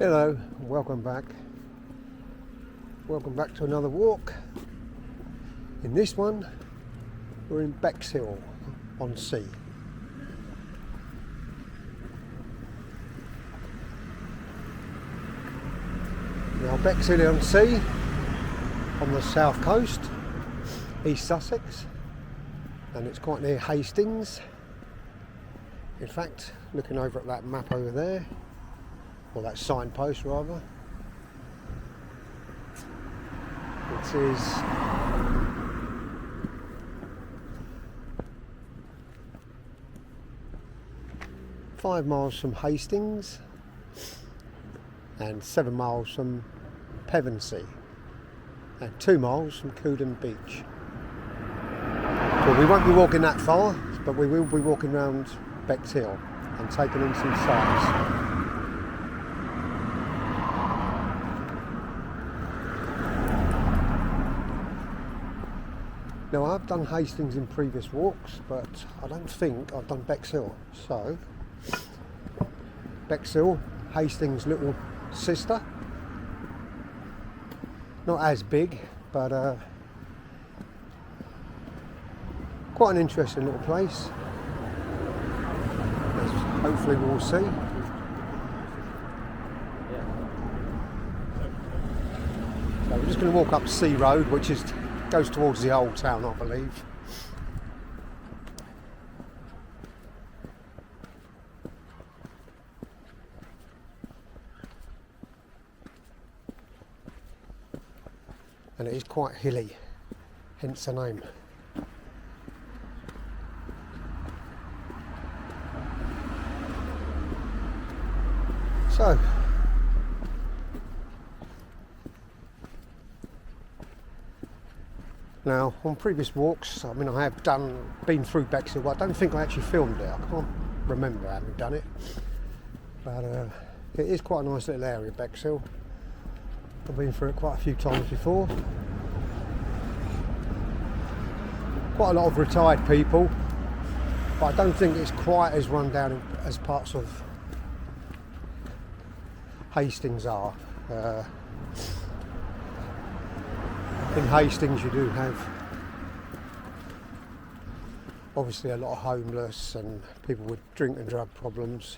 Hello, welcome back. Welcome back to another walk. In this one, we're in Bexhill-on-Sea. Now, Bexhill-on-Sea on the south coast, East Sussex, and it's quite near Hastings. In fact, looking over at that map over there, or that signpost rather, it is five miles from Hastings and 7 miles from Pevensey and 2 miles from Coodon Beach. Well, we won't be walking that far, but we will be walking around Bexhill and taking in some sights. Now, I've done Hastings in previous walks, but I don't think I've done Bexhill. So, Bexhill, Hastings' little sister. Not as big, but quite an interesting little place. As hopefully we'll see. So we're just going to walk up Sea Road, which goes towards the old town, I believe. And it is quite hilly, hence the name. So, now on previous walks, I mean, I have been through Bexhill, but I don't think I actually filmed it. I can't remember having done it, but it is quite a nice little area, Bexhill. I've been through it quite a few times before. Quite a lot of retired people, but I don't think it's quite as run down as parts of Hastings are. In Hastings you do have obviously a lot of homeless and people with drink and drug problems.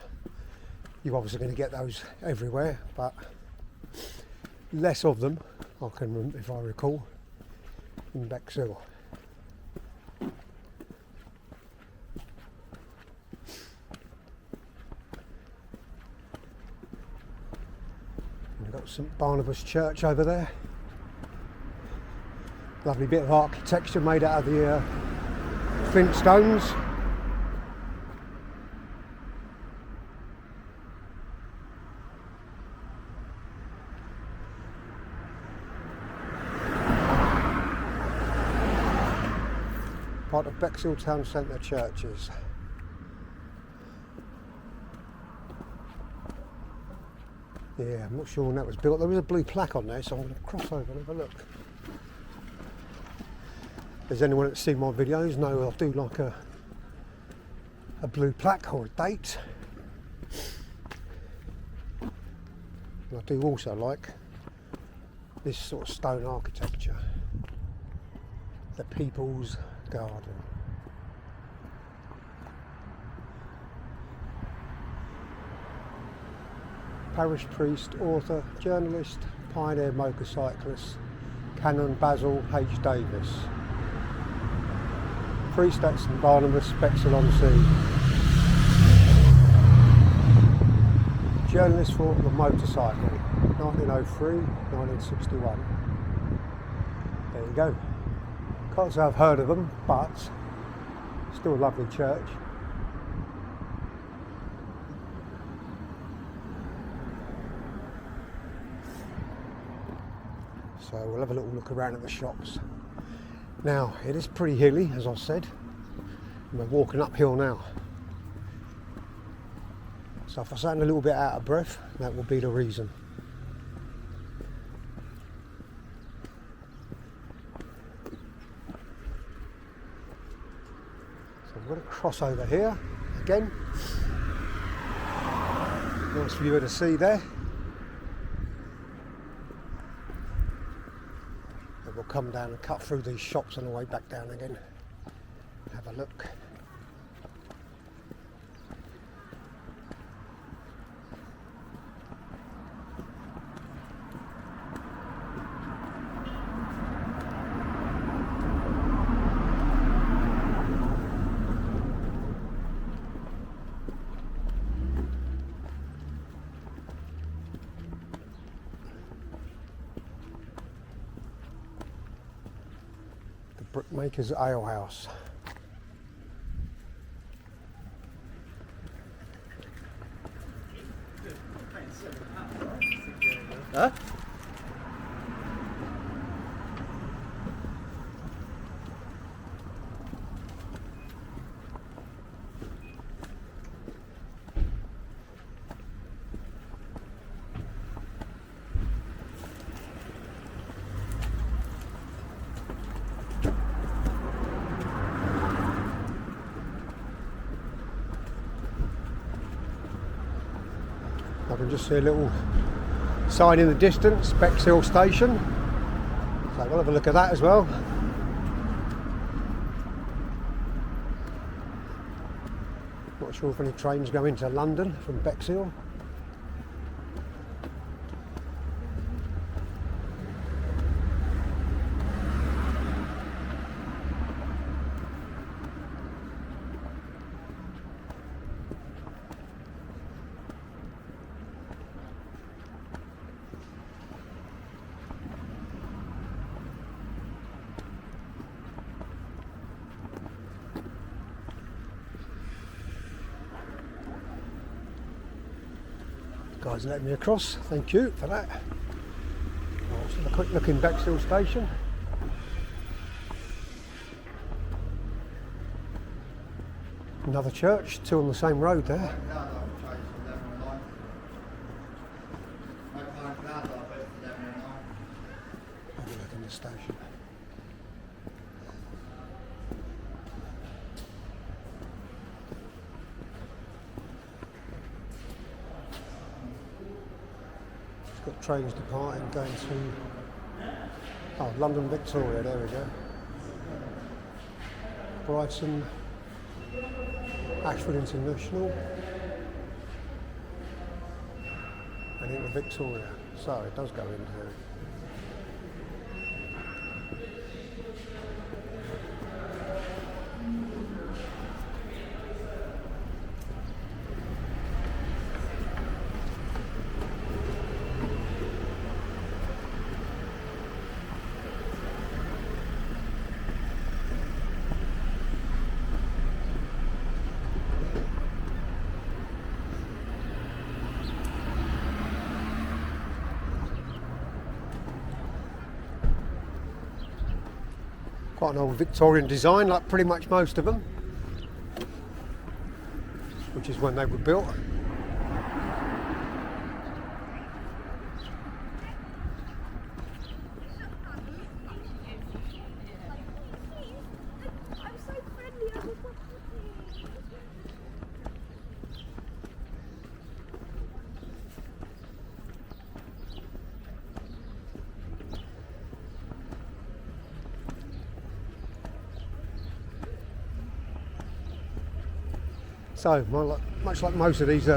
You're obviously going to get those everywhere, but less of them, if I recall, in Bexhill. We've got St Barnabas Church over there. Lovely bit of architecture made out of the flint stones. Part of Bexhill Town Centre churches. Yeah, I'm not sure when that was built. There was a blue plaque on there, so I'm going to cross over and have a look. If anyone that's seen my videos know I do like a blue plaque or a date. And I do also like this sort of stone architecture. The People's Garden. Parish priest, author, journalist, pioneer motorcyclist, Canon Basil H. Davis. Priest at St Barnabas, Bexhill-on-Sea. Journalist for the motorcycle, 1903, 1961. There you go. Can't say I've heard of them, but still a lovely church. So we'll have a little look around at the shops. Now, it is pretty hilly, as I said, and we're walking uphill now. So if I sound a little bit out of breath, that will be the reason. So I'm going to cross over here again. Nice view of the sea there. we'll come down and cut through these shops on the way back down again. Have a look. Brickmaker's Ale House. Huh? I can just see a little sign in the distance, Bexhill Station. So we'll have a look at that as well. Not sure if any trains go into London from Bexhill. Guys letting me across, thank you for that. Let's have a quick look in Bexhill Station. Another church, two on the same road there. Have a look in the station. Got trains departing going to London Victoria, there we go. Brighton, Ashford International and into Victoria. So it does go into quite an old Victorian design, like pretty much most of them, which is when they were built. So, much like most of these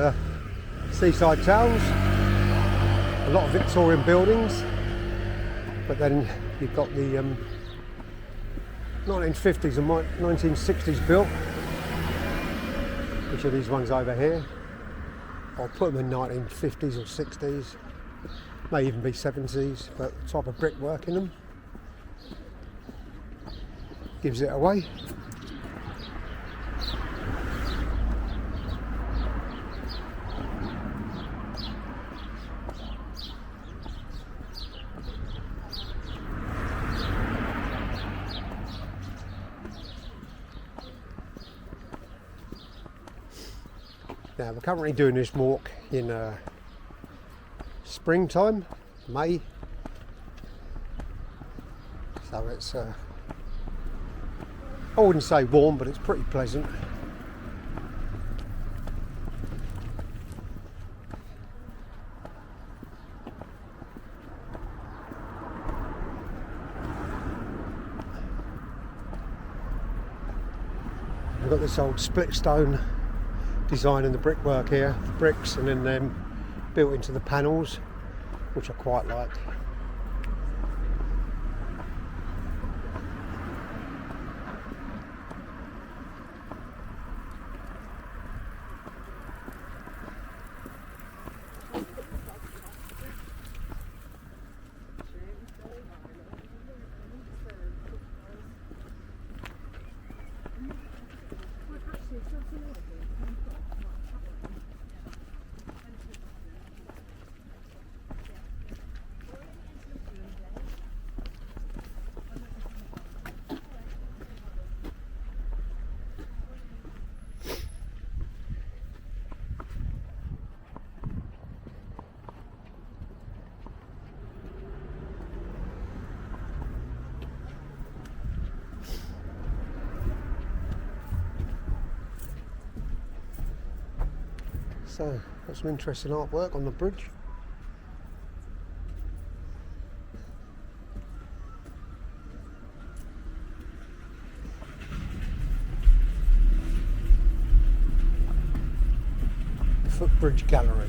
seaside towns, a lot of Victorian buildings, but then you've got the 1950s and 1960s built, which are these ones over here. I'll put them in 1950s or 60s, may even be 70s, but the type of brickwork in them gives it away. Now we're currently doing this walk in springtime, May, so it's I wouldn't say warm, but it's pretty pleasant. We've got this old split stone design in the brickwork here, the bricks, and then them built into the panels, which I quite like. So, got some interesting artwork on the bridge. The Footbridge Gallery.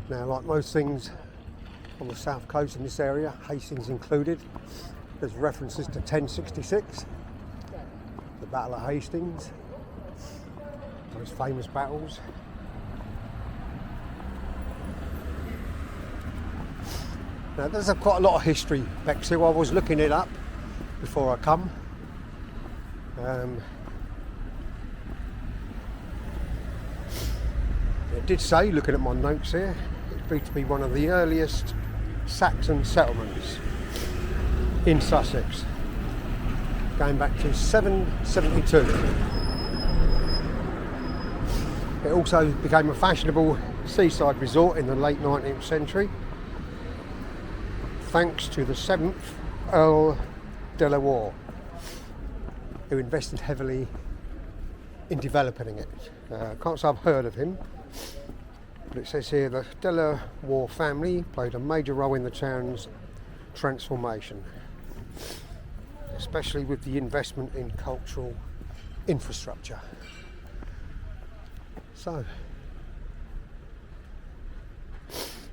Now, like most things on the south coast in this area, Hastings included, there's references to 1066, the Battle of Hastings, those famous battles. Now, there's quite a lot of history, Bexhill. I was looking it up before I come. It did say, looking at my notes here, it's to be one of the earliest Saxon settlements in Sussex, going back to 772. It also became a fashionable seaside resort in the late 19th century, thanks to the 7th Earl de la Warr, who invested heavily in developing it. Can't say I've heard of him, but it says here the de la Warr family played a major role in the town's transformation, especially with the investment in cultural infrastructure. So,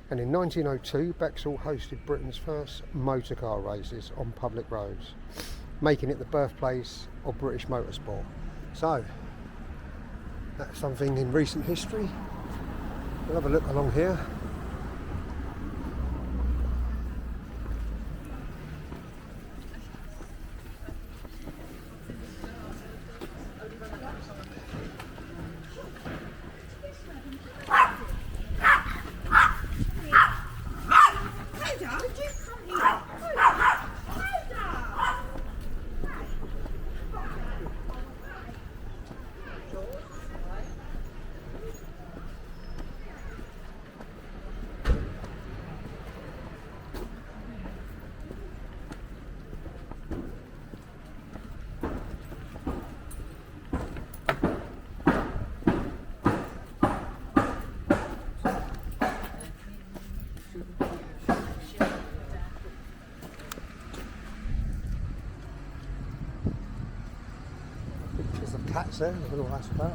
and in 1902, Bexhill hosted Britain's first motorcar races on public roads, making it the birthplace of British motorsport. So, that's something in recent history. We'll have a look along here. Pictures of cats there, I don't know what that's about.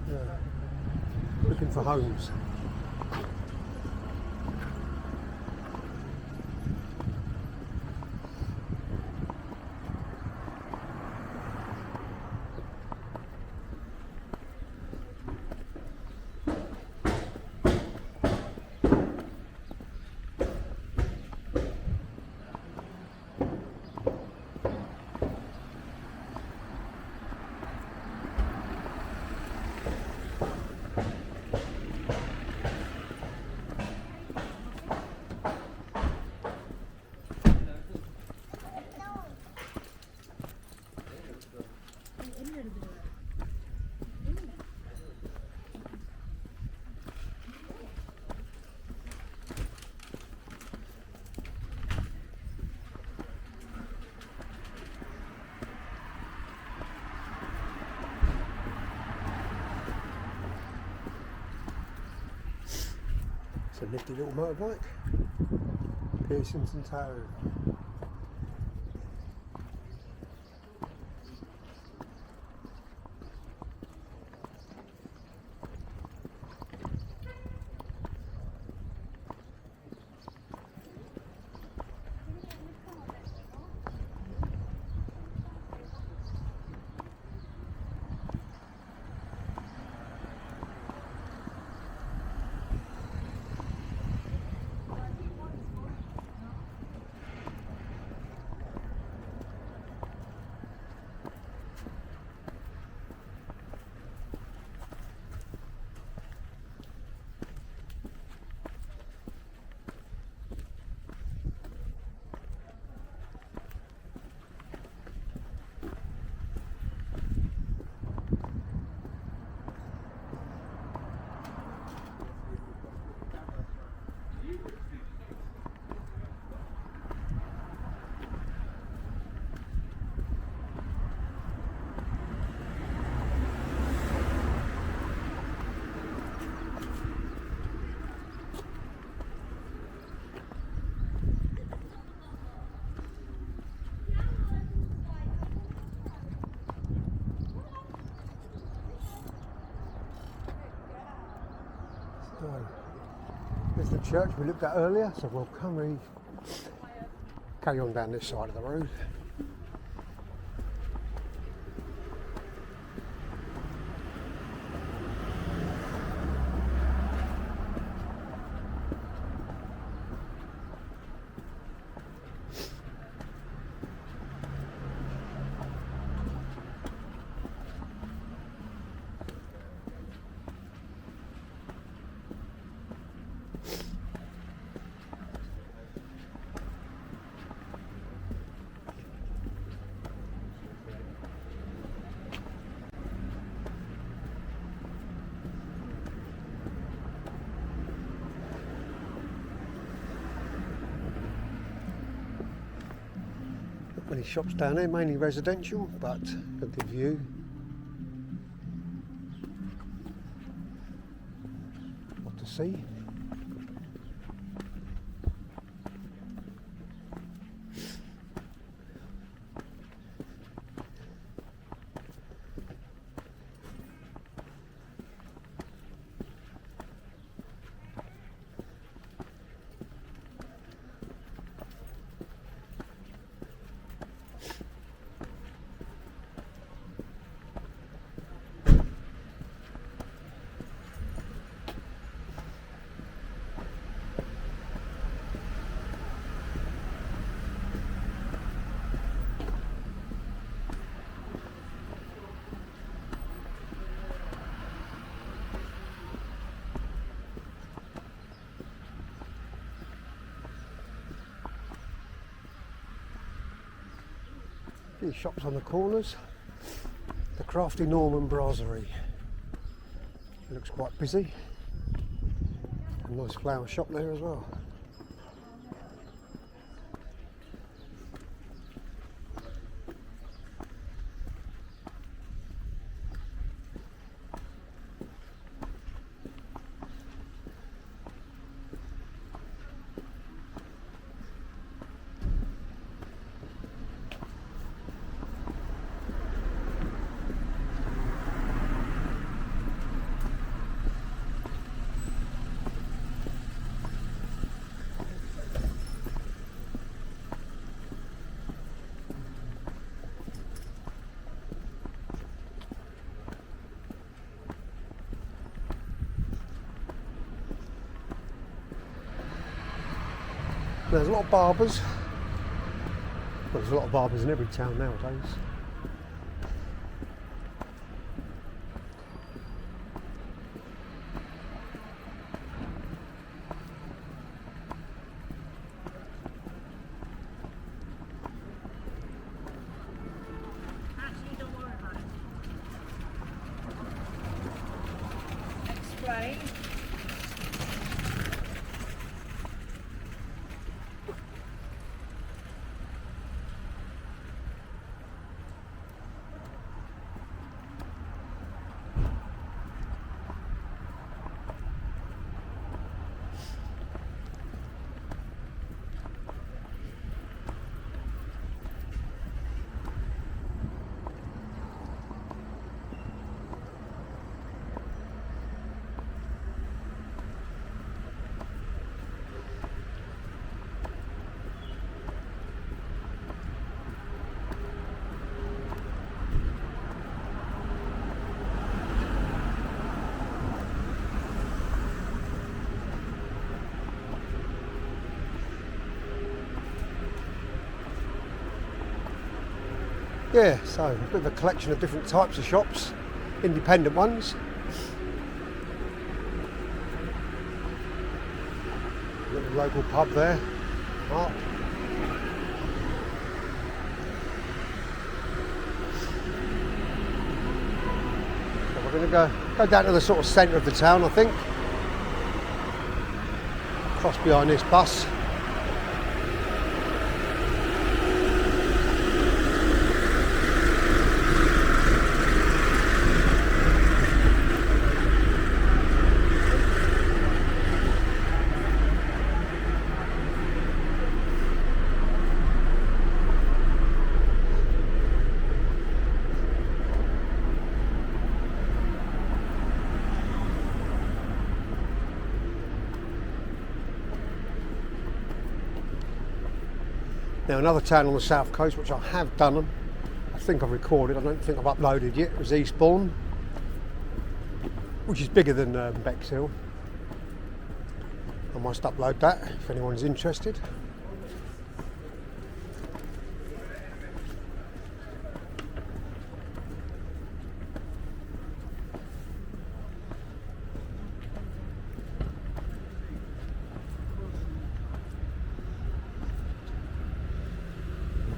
Yeah. Looking for homes. It's a nifty little motorbike. Pearson's and Toe. There's the church we looked at earlier, so we'll carry on down this side of the road. Many shops down there, mainly residential, but a good view. What to see? Few shops on the corners. The Crafty Norman Brasserie. It looks quite busy. A nice flower shop there as well. There's a lot of barbers. Well, there's a lot of barbers in every town nowadays. Actually, don't worry about it. Explain. Yeah, so a bit of a collection of different types of shops, independent ones. Little local pub there. Mark. So we're going to go down to the sort of centre of the town, I think. Cross behind this bus. Now another town on the south coast, which I have done, I think I've recorded, I don't think I've uploaded yet, was Eastbourne, which is bigger than Bexhill. I must upload that if anyone's interested.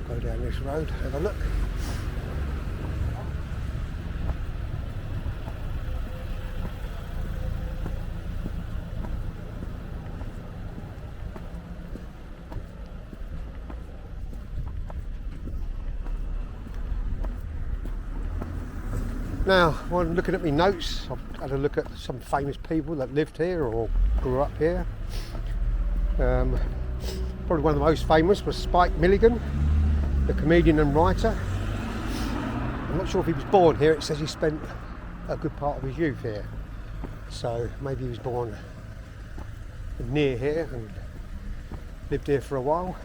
Go down this road, have a look. Now, when looking at my notes, I've had a look at some famous people that lived here or grew up here. Probably one of the most famous was Spike Milligan, the comedian and writer. I'm not sure if he was born here. It says he spent a good part of his youth here. So maybe he was born near here and lived here for a while.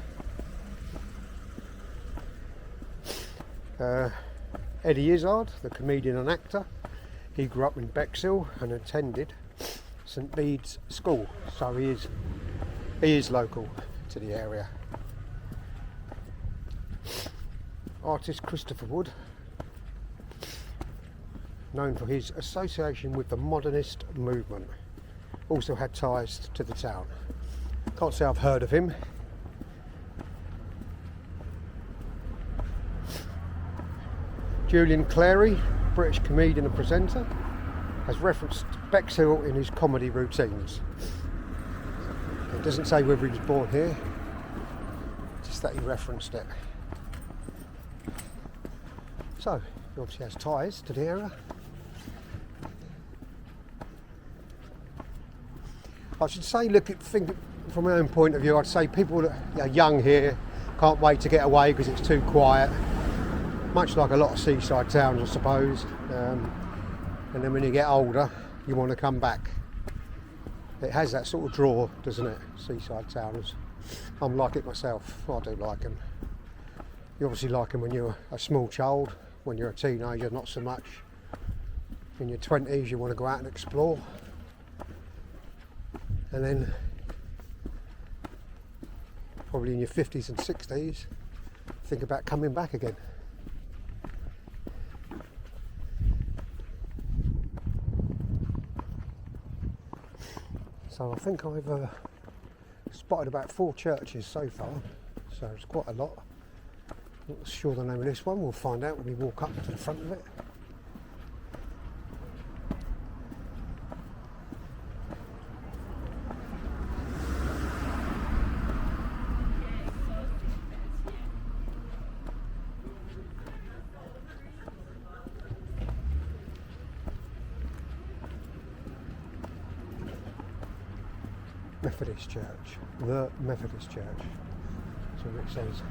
Eddie Izzard, the comedian and actor, he grew up in Bexhill and attended St Bede's School, so he is local to the area. Artist Christopher Wood, known for his association with the modernist movement, also had ties to the town. Can't say I've heard of him. Julian Clary, British comedian and presenter, has referenced Bexhill in his comedy routines. It doesn't say whether he was born here, just that he referenced it. So, he obviously has ties to the area. I should say, think from my own point of view, I'd say people that are young here can't wait to get away because it's too quiet. Much like a lot of seaside towns, I suppose. And then when you get older, you want to come back. It has that sort of draw, doesn't it? Seaside towns. I'm like it myself. I do like them. You obviously like them when you're a small child. When you're a teenager, not so much. In your 20s, you want to go out and explore. And then, probably in your 50s and 60s, think about coming back again. So I think I've spotted about 4 churches so far, so it's quite a lot. Not sure the name of this one, we'll find out when we walk up to the front of it. Methodist Church, the Methodist Church, that's what it says.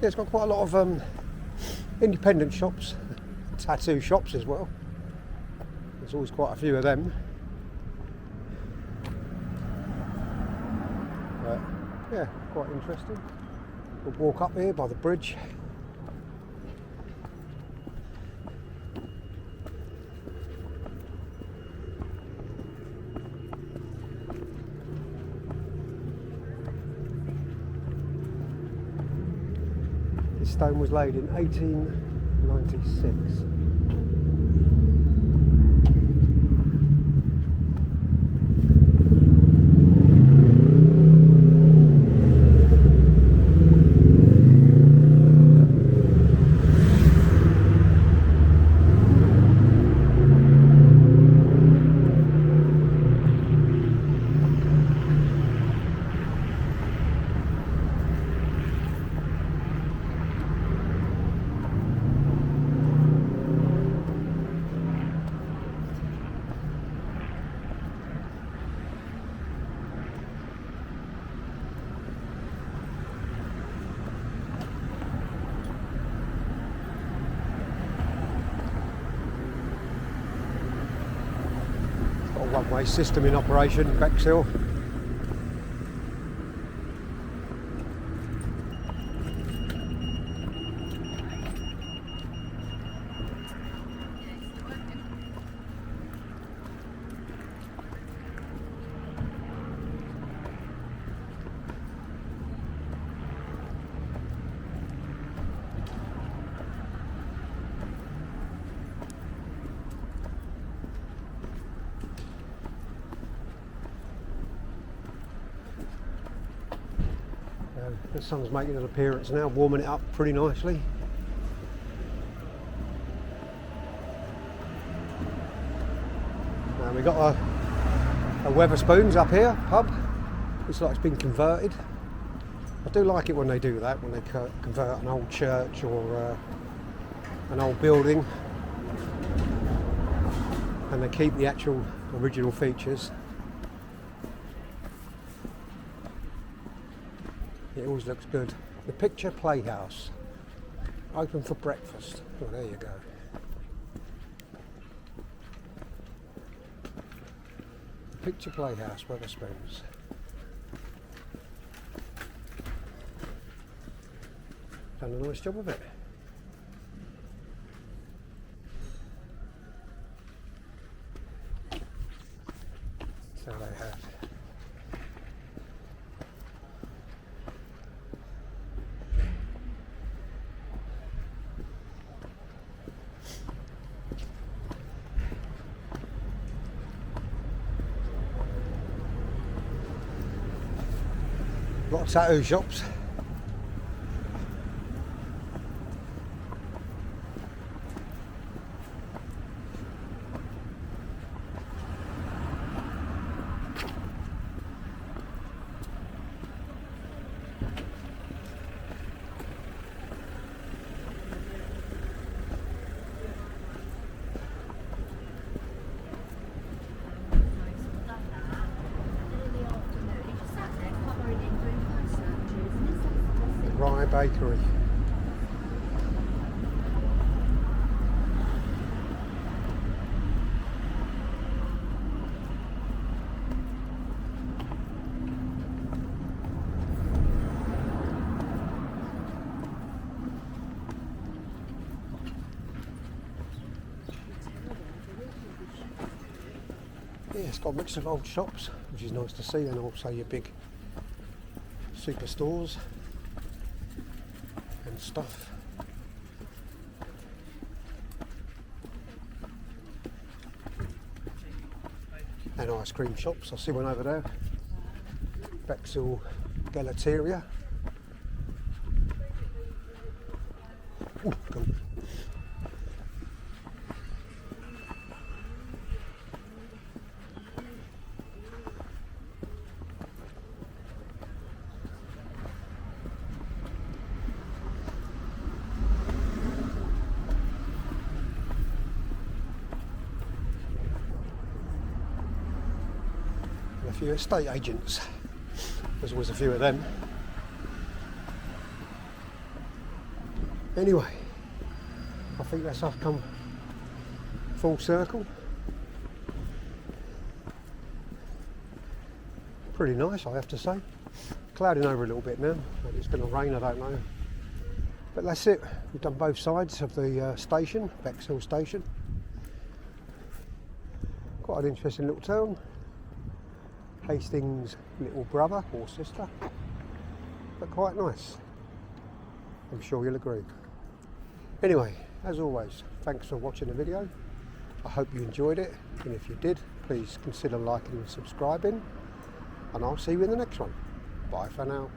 Yeah, it's got quite a lot of independent shops, tattoo shops as well. There's always quite a few of them. But yeah, quite interesting. We'll walk up here by the bridge. This stone was laid in 1896. One-way system in operation, Bexhill. The sun's making an appearance now, warming it up pretty nicely. Now we've got a Wetherspoons up here, pub. Looks like it's been converted. I do like it when they do that, when they convert an old church or an old building and they keep the actual original features. It always looks good. The Picture Playhouse, open for breakfast. Oh, there you go. The Picture Playhouse, Wetherspoons. Done a nice job of it. So they have. A lot of tattoo shops. Bakery. Yeah, it's got a mix of old shops, which is nice to see, and also your big superstores and stuff. And ice cream shops. I see one over there. Bexhill Gelateria. Ooh, come. A few estate agents. There's always a few of them. Anyway, I think that's us come full circle. Pretty nice, I have to say. Clouding over a little bit now. Maybe it's going to rain, I don't know. But that's it. We've done both sides of the station, Bexhill Station. Quite an interesting little town. Hastings' little brother or sister, but quite nice. I'm sure you'll agree. Anyway, as always, thanks for watching the video. I hope you enjoyed it, and if you did, please consider liking and subscribing, and I'll see you in the next one. Bye for now.